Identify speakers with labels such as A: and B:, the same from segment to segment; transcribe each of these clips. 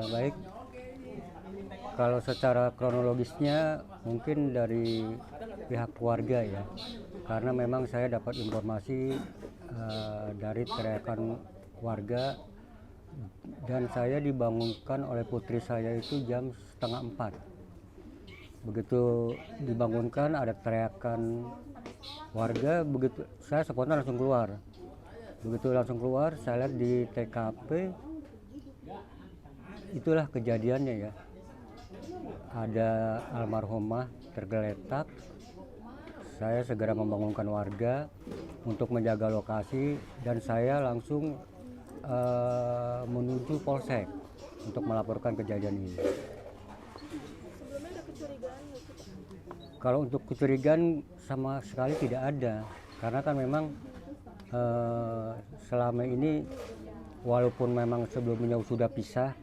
A: Baik, kalau secara kronologisnya mungkin dari pihak keluarga ya, karena memang saya dapat informasi dari teriakan warga dan saya dibangunkan oleh putri saya itu jam setengah 4. Begitu dibangunkan ada teriakan warga, begitu saya spontan langsung keluar. Begitu langsung keluar, saya lihat di TKP, itulah kejadiannya ya. Ada almarhumah tergeletak. Saya segera membangunkan warga untuk menjaga lokasi dan saya langsung menuju polsek untuk melaporkan kejadian ini.
B: Sebelumnya ada kecurigaan nggak sih, Pak?
A: Kalau untuk kecurigaan sama sekali tidak ada, karena kan memang selama ini walaupun memang sebelumnya sudah pisah,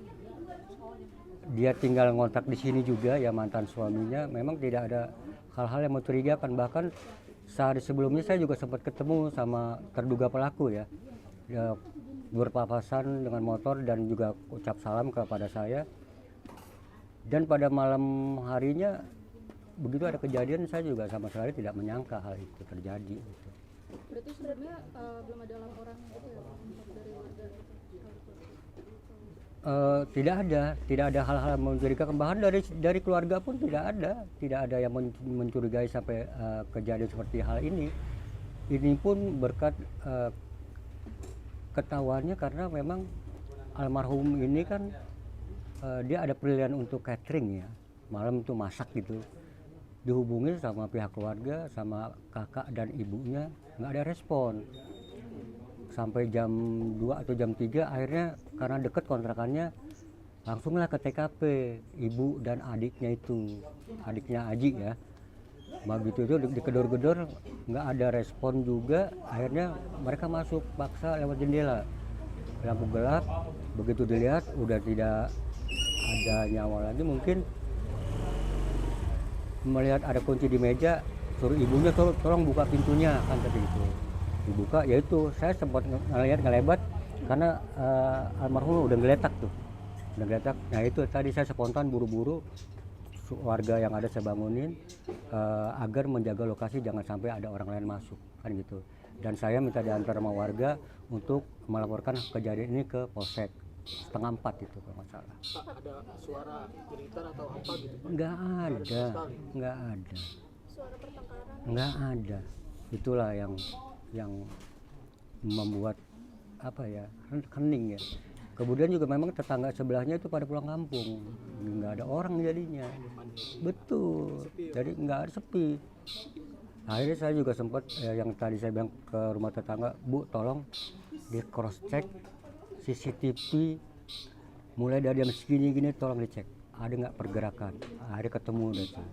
A: dia tinggal ngontrak di sini juga ya, mantan suaminya, memang tidak ada hal-hal yang mencurigakan. Bahkan sehari sebelumnya saya juga sempat ketemu sama terduga pelaku ya, berpapasan dengan motor dan juga ucap salam kepada saya. Dan pada malam harinya begitu ada kejadian, saya juga sama sekali tidak menyangka hal itu terjadi gitu.
B: Berarti sebelumnya belum ada laporan gitu ya, Pak, dari warga?
A: Tidak ada hal-hal yang mencurigakan. Bahkan dari keluarga pun tidak ada yang mencurigai sampai kejadian seperti hal ini. Ini pun berkat ketahuannya karena memang almarhum ini kan dia ada pilihan untuk catering ya, malam itu masak gitu. Dihubungi sama pihak keluarga, sama kakak dan ibunya, nggak ada respon. Sampai jam 2 atau jam 3 akhirnya karena deket kontrakannya langsunglah ke TKP, ibu dan adiknya itu, adiknya Aji ya. Begitu itu digedor-gedor nggak ada respon juga, akhirnya mereka masuk paksa lewat jendela, lampu gelap. Begitu dilihat udah tidak ada nyawa lagi, mungkin melihat ada kunci di meja, suruh ibunya tolong buka pintunya kan tadi itu. Dibuka, yaitu saya sempat ngelebat karena almarhum udah geletak tuh, udah geletak. Nah itu tadi saya spontan buru-buru warga yang ada saya bangunin agar menjaga lokasi jangan sampai ada orang lain masuk kan gitu. Dan saya minta diantar sama warga untuk melaporkan kejadian ini ke polsek setengah 4 itu kalau nggak salah.
C: Pak, ada suara jeritan atau apa gitu, Pak?
A: Nggak ada,
B: Suara pertengkaran?
A: nggak ada. Itulah yang membuat apa ya, hening ya. Kemudian juga memang tetangga sebelahnya itu pada pulang kampung, nggak ada orang jadinya. Betul, jadi nggak ada, sepi. Akhirnya saya juga sempat yang tadi saya bilang ke rumah tetangga, Bu tolong di cross check CCTV mulai dari jam segini gini, tolong dicek ada nggak pergerakan. Akhirnya ketemu deh tuh.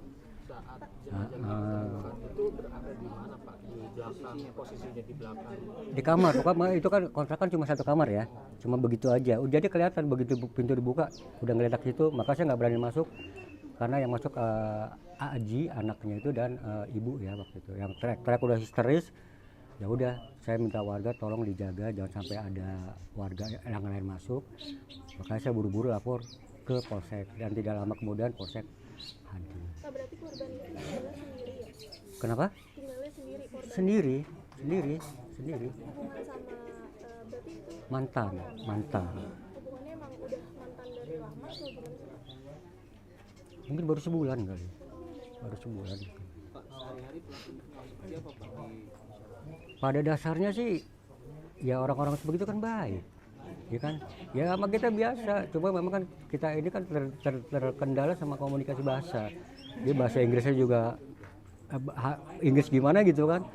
C: Saat jenazah itu berada di mana, Pak? Di belakang, posisinya di belakang.
A: Di kamar, pokoknya itu kan kontrakan cuma satu kamar ya, cuma begitu aja. Jadi kelihatan begitu pintu dibuka udah ngeledak situ, maka saya nggak berani masuk karena yang masuk Aji anaknya itu dan ibu ya waktu itu. Yang teriak udah histeris, ya udah saya minta warga tolong dijaga jangan sampai ada warga yang lain masuk. Makanya saya buru-buru lapor ke polsek dan tidak lama kemudian polsek hadir.
B: Pak, berarti korban itu tinggalnya sendiri ya?
A: Kenapa?
B: Tinggalnya sendiri korban?
A: Sendiri.
B: Hubungan sama, berarti itu
A: Mantan.
B: hubungannya emang udah mantan dari lama atau gimana sih, Pak?
A: Mungkin baru sebulan kali. Baru sebulan.
C: Pak, sehari-hari pelaku seperti apa, Pak?
A: Pada dasarnya sih ya orang-orang seperti itu kan baik. Ya kan? Ya sama kita biasa. Cuma memang kan kita ini kan terkendala sama komunikasi bahasa. Dia bahasa Inggrisnya juga Inggris gimana gitu kan,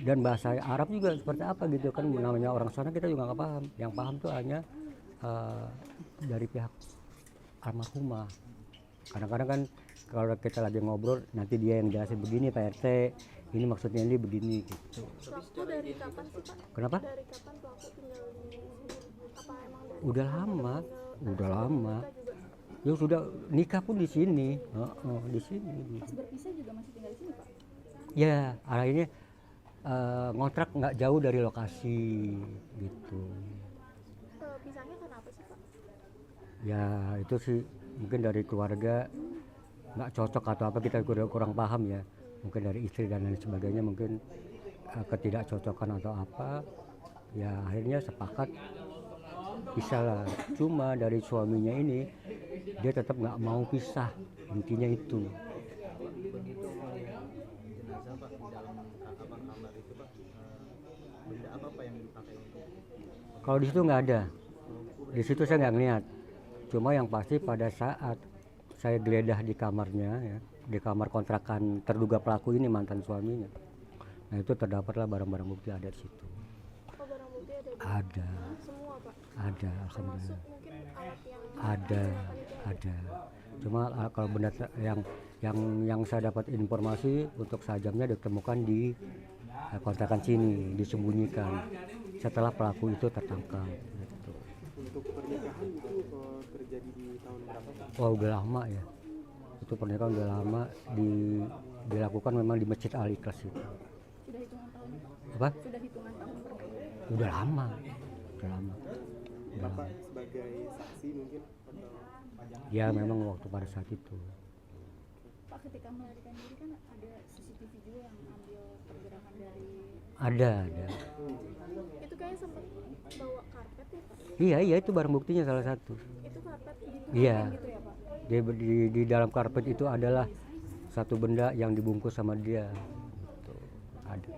A: dan bahasa Arab juga seperti apa gitu kan, namanya orang sana kita juga nggak paham. Yang paham tuh hanya dari pihak almarhumah. Kadang-kadang kan kalau kita lagi ngobrol nanti dia yang jelasin, begini Pak RT ini maksudnya ini begini gitu.
B: Pelaku dari kapan sih, Pak?
A: Kenapa?
B: Dari kapan pelaku tinggal di sini? Apa emang dari
A: Udah lama ya sudah nikah pun di sini. Di sini
B: pas berpisah juga masih tinggal di sini, Pak?
A: ya, ini ngontrak nggak jauh dari lokasi gitu.
B: Pisahnya karena apa sih, Pak?
A: Ya itu sih mungkin dari keluarga nggak cocok atau apa, kita kurang paham ya, mungkin dari istri dan lain sebagainya, mungkin ketidakcocokan atau apa, ya akhirnya sepakat pisah lah. Cuma dari suaminya ini dia tetap nggak mau pisah, intinya itu.
C: Begitu melihat jenazah Pak di dalam kamar itu Pak, benda apa yang dipakai untuk
A: Kalau di situ nggak ada, di situ saya nggak ngeliat. Cuma yang pasti pada saat saya geledah di kamarnya ya, di kamar kontrakan terduga pelaku ini, mantan suaminya, nah itu terdapatlah barang-barang bukti ada di situ.
B: Oh, barang bukti ada di
A: Ada,
B: semua Pak,
A: ada,
B: termasuk
A: alhamdulillah.
B: mungkin alat yang
A: Ada, ada. Cuma kalau benda yang saya dapat informasi untuk sajamnya ditemukan di kontrakan sini, disembunyikan setelah pelaku itu tertangkap. Gitu.
D: Untuk pernikahan itu terjadi di tahun berapa Pak?
A: Wah udah lama ya. Itu pernikahan udah lama, dilakukan memang di Masjid Al Ikhlas itu.
B: sudah hitungan tahun,
A: Apa?
B: sudah hitungan tahun pernikahan.
A: Udah lama, udah lama. Udah
D: Bapak
A: lama.
D: sebagai saksi mungkin atau
A: Ya memang waktu pada saat itu.
B: Pak, ketika melarikan diri kan ada CCTV juga yang ambil pergerakan dari
A: Ada.
B: itu, kayaknya sempat bawa karpet ya Pak,
A: Iya itu barang buktinya salah satu.
B: itu karpet
A: Iya.
B: gitu ya Pak.
A: Di dalam karpet itu adalah satu benda yang dibungkus sama dia. Gitu. Ada.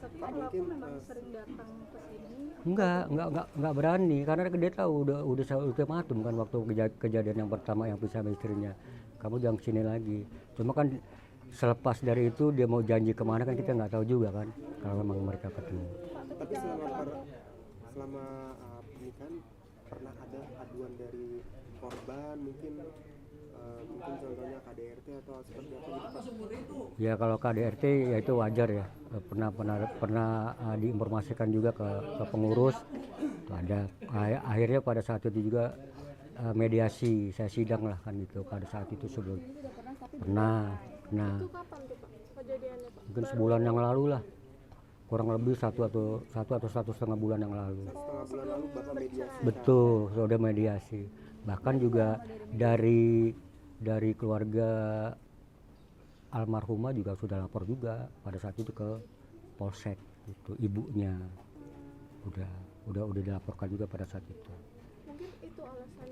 B: Tapi pelaku memang sering datang ke sini.
A: Enggak berani karena dia tahu udah ultimatum kan waktu kejadian yang pertama yang pisah sama istrinya. Kamu jangan kesini lagi. Cuma kan selepas dari itu dia mau janji kemana kan kita nggak tahu juga kan kalau memang mereka ketemu.
D: tapi selama pernikahan pernah ada aduan dari korban mungkin contohnya KDRT atau seperti apa gitu Pak?
A: Ya kalau KDRT ya itu wajar ya. Pernah diinformasikan juga ke pengurus. Tuh ada. Akhirnya pada saat itu juga mediasi, saya sidang lah kan gitu pada saat itu sebelum. Pernah.
B: Itu kapan tuh Pak kejadiannya Pak?
A: Mungkin sebulan yang lalu lah, kurang lebih satu atau 1,5 bulan yang lalu.
D: Setengah bulan lalu Bapak mediasi.
A: Betul, sudah mediasi. Bahkan juga dari keluarga almarhumah juga sudah lapor juga pada saat itu ke polsek, itu ibunya udah dilaporkan juga pada saat itu.
B: Mungkin itu alasan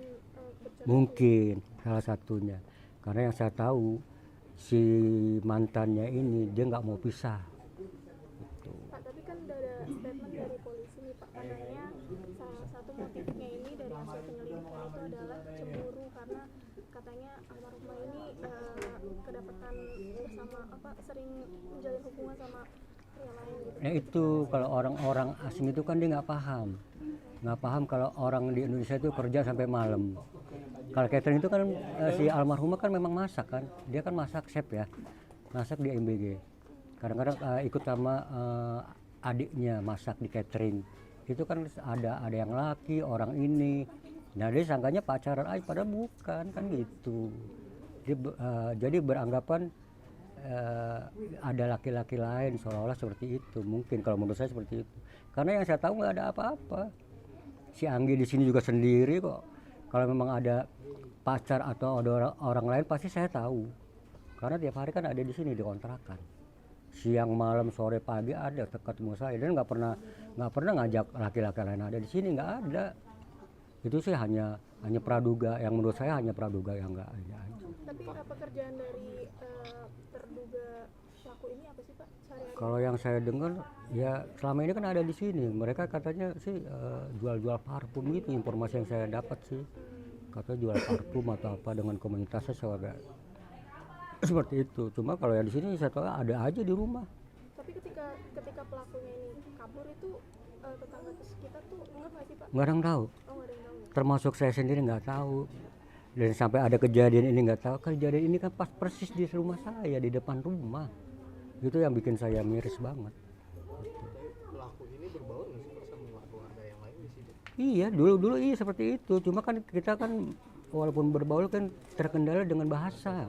B: bercerai.
A: Mungkin salah satunya karena yang saya tahu si mantannya ini dia nggak mau pisah.
B: Pak, tapi kan udah ada statement dari polisi nih Pak, katanya salah satu motifnya ini dari hasil penyelidikan itu adalah cemburu karena katanya almarhumah ini kedapatan bersama sering menjalin hubungan sama pria lain gitu.
A: Nah itu kalau orang-orang asing itu kan dia nggak paham kalau orang di Indonesia itu kerja sampai malam. Kalau catering itu kan si almarhumah kan memang masak kan, dia kan masak chef ya, masak di MBG. Kadang-kadang ikut sama adiknya masak di catering. Itu kan ada yang laki, orang ini. Nah dia sangkanya pacaran aja, padahal bukan kan gitu. Jadi beranggapan ada laki-laki lain seolah-olah seperti itu. Mungkin kalau menurut saya seperti itu. Karena yang saya tahu nggak ada apa-apa. Si Anggi di sini juga sendiri kok. Kalau memang ada pacar atau ada orang lain pasti saya tahu. Karena tiap hari kan ada di sini di kontrakan. Siang, malam, sore, pagi ada ketemu saya dan nggak pernah ngajak laki-laki lain ada di sini, nggak ada. Itu sih hanya praduga, yang menurut saya hanya praduga yang nggak ada aja.
B: Tapi pekerjaan dari terduga pelaku ini apa sih Pak sehari-hari?
A: Kalau yang saya dengar ya selama ini kan ada di sini, mereka katanya sih jual-jual parfum gitu, informasi yang saya dapat sih. Katanya jual parfum atau apa dengan komunitasnya saya agak seperti itu. Cuma kalau yang di sini saya tahu ada aja di rumah.
B: Tapi ketika pelakunya ini kabur itu tetangga kita tuh nggak sih Pak?
A: Nggak ada yang tahu.
B: Oh, nggak ada yang tahu.
A: Termasuk saya sendiri nggak tahu. Dan sampai ada kejadian ini nggak tahu. Kejadian ini kan pas persis di rumah saya, di depan rumah. Itu yang bikin saya miris banget.
C: pelaku ini berbaur nggak sih Pak sama keluarga yang lain di situ?
A: Iya, dulu iya seperti itu. Cuma kan kita kan walaupun berbaur kan terkendala dengan bahasa.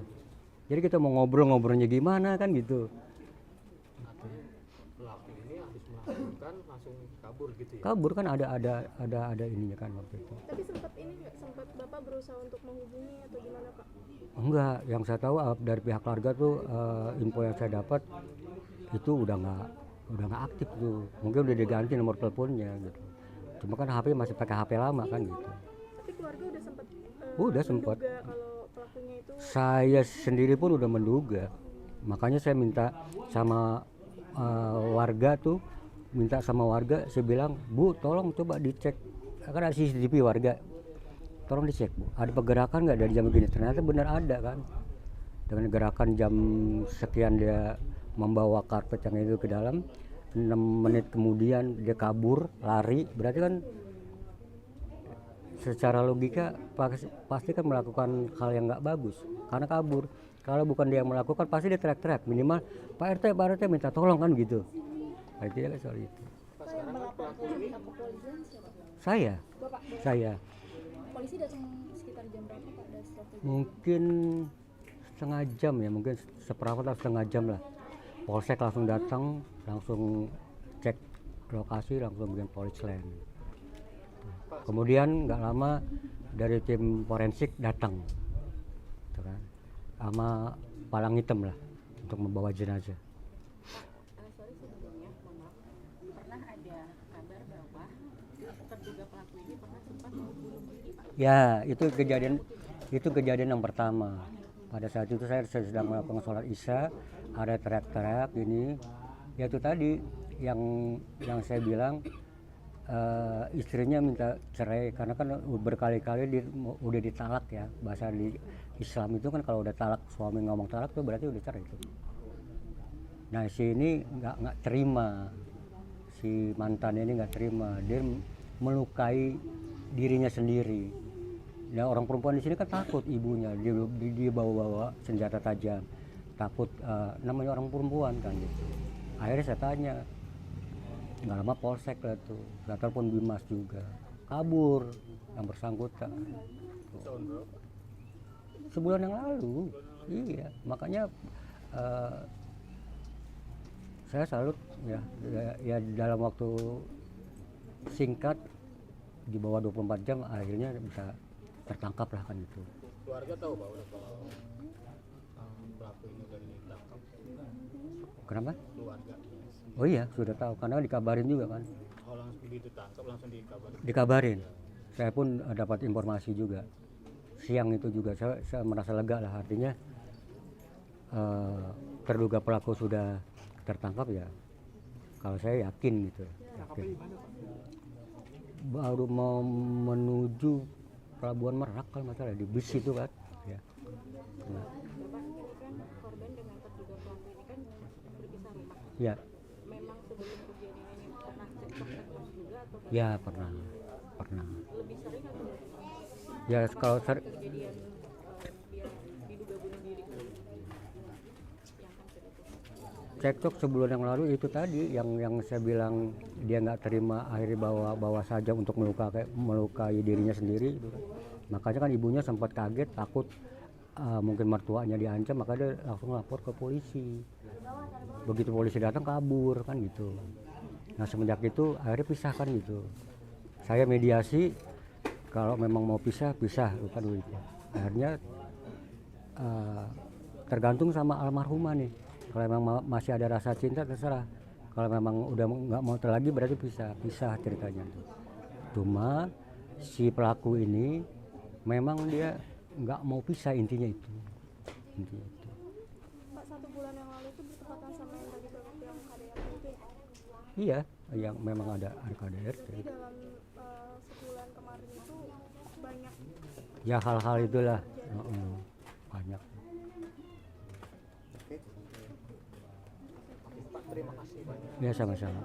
A: Jadi kita mau ngobrolnya gimana kan gitu.
C: Pelaku ini habis melakukan langsung kabur kabur gitu ya.
A: Kabur kan ada ininya kan waktu itu.
B: Tapi sempat ini nggak, sempat Bapak berusaha untuk menghubungi atau gimana Pak?
A: Enggak, yang saya tahu dari pihak keluarga tuh info yang saya dapat itu udah nggak aktif tuh. Mungkin udah diganti nomor teleponnya gitu. Cuma kan HP masih pakai HP lama kan gitu.
B: Tapi keluarga udah sempat
A: Udah sempat.
B: menduga kalau pelakunya itu
A: Saya sendiri pun udah menduga. Makanya saya minta sama warga tuh, saya bilang, "Bu, tolong coba dicek." Kan ada CCTV warga. Tolong dicek, Bu. Ada pergerakan nggak dari jam begini? Ternyata benar ada kan. Dengan gerakan jam sekian dia membawa karpet yang itu ke dalam, 6 menit kemudian dia kabur, lari. Berarti kan secara logika pasti kan melakukan hal yang nggak bagus karena kabur. Kalau bukan dia yang melakukan pasti dia teriak-teriak, minimal Pak RT minta tolong kan gitu. Nah, tidak soal itu.
D: Pak, sekarang kan pelaku ini
A: Saya
E: Polisi datang sekitar jam berapa Pak? Dari strategi?
A: mungkin setengah jam ya, mungkin seperempat atau setengah jam lah. Polsek langsung datang, langsung cek lokasi, langsung bikin police line. Kemudian nggak lama dari tim forensik datang, gitu kan, sama palang hitam lah untuk membawa jenazah.
E: Sorry sebelumnya, mohon maaf. Pernah ada kabar bahwa terduga pelaku ini pernah sempat mau bunuh diri Pak?
A: Ya, itu kejadian yang pertama. Pada saat itu saya sedang melakukan sholat isya, ada teriak-teriak ini. Ya itu tadi yang saya bilang, istrinya minta cerai karena kan berkali-kali udah ditalak ya. Bahasa di Islam itu kan kalau udah talak, suami ngomong talak tuh berarti udah cerai itu. Nah si ini nggak terima, si mantan ini nggak terima, dia melukai dirinya sendiri. Nah orang perempuan di sini kan takut, ibunya dia bawa senjata tajam, takut, namanya orang perempuan kan gitu. Akhirnya saya tanya, nggak lama polsek lah tuh, saya telepon Bimas juga, kabur yang bersangkutan.
C: Tahun berapa?
A: Sebulan yang lalu, iya. Makanya saya salut ya dalam waktu singkat di bawah 24 jam akhirnya bisa tertangkap lah kan itu.
C: Keluarga tahu Pak udah kalau pelaku ini udah ditangkap?
A: Kenapa?
C: Keluarga.
A: Oh iya sudah tahu karena dikabarin juga kan.
C: Oh langsung ditangkap langsung dikabarin.
A: Dikabarin. Saya pun dapat informasi juga. Siang itu juga saya merasa lega lah, artinya terduga pelaku sudah tertangkap ya. Kalau saya yakin gitu. Yakin. Baru mau menuju Pelabuhan Merak kalau nggak salah di bis itu kan. Ya. Nah.
E: Bapak ini kan korban dengan terduga pelaku ini kan berpisah rumah.
A: Ya.
E: Memang sebelum kejadian ini pernah cekcok juga atau
A: Ya pernah.
E: lebih sering atau
A: Ya kalau
E: kejadian dia diduga bunuh diri yang hampir itu?
A: cekcok sebulan yang lalu itu tadi yang saya bilang dia nggak terima, akhirnya bawa saja untuk melukai dirinya sendiri gitu kan. Makanya kan ibunya sempat kaget, takut mungkin mertuanya diancam, maka dia langsung lapor ke polisi. Begitu polisi datang kabur kan gitu. Nah semenjak itu akhirnya pisah kan gitu. Saya mediasi, kalau memang mau pisah bukan begitu. Akhirnya tergantung sama almarhumah nih. Kalau memang masih ada rasa cinta terserah. Kalau memang udah nggak mau lagi berarti pisah ceritanya. Cuma si pelaku ini memang dia nggak mau pisah, intinya itu.
B: Pak, 1 bulan yang lalu itu bertepatan sama yang tadi Bapak bilang KDRT itu ya?
A: Iya, yang memang ada KDRT.
B: Jadi dalam sebulan kemarin itu banyak
A: Ya hal-hal itulah banyak.
C: Pak terima kasih banyak.
A: Ya sama-sama.